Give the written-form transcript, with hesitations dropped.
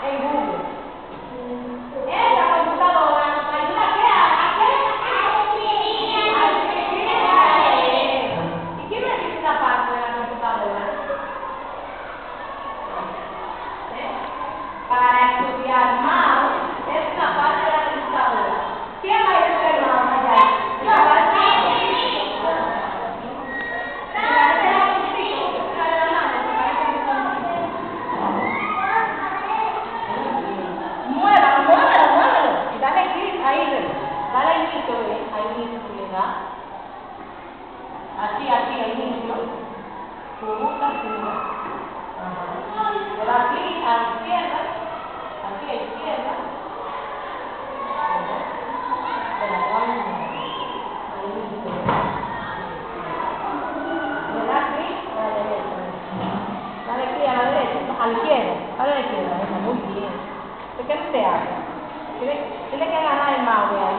en Google. Esta computadora nos ayuda a escribir y a leer. ¿Y quién me dice esta parte de la computadora? Para estudiar mouse es una parte de la computadora. ¿Quién va a estudiar mouse allá? Muévelo. Y dale clic ahí, dale inicio, ahí inicio se le da. Así, al inicio. Suba. Le da clic a la izquierda. Aquí a la izquierda. Le da clic a la derecha. Dale clic a la derecha, a la izquierda. A la izquierda, muy bien. ¿Por qué no te hace? Tiene que ganar el mouse de ahí.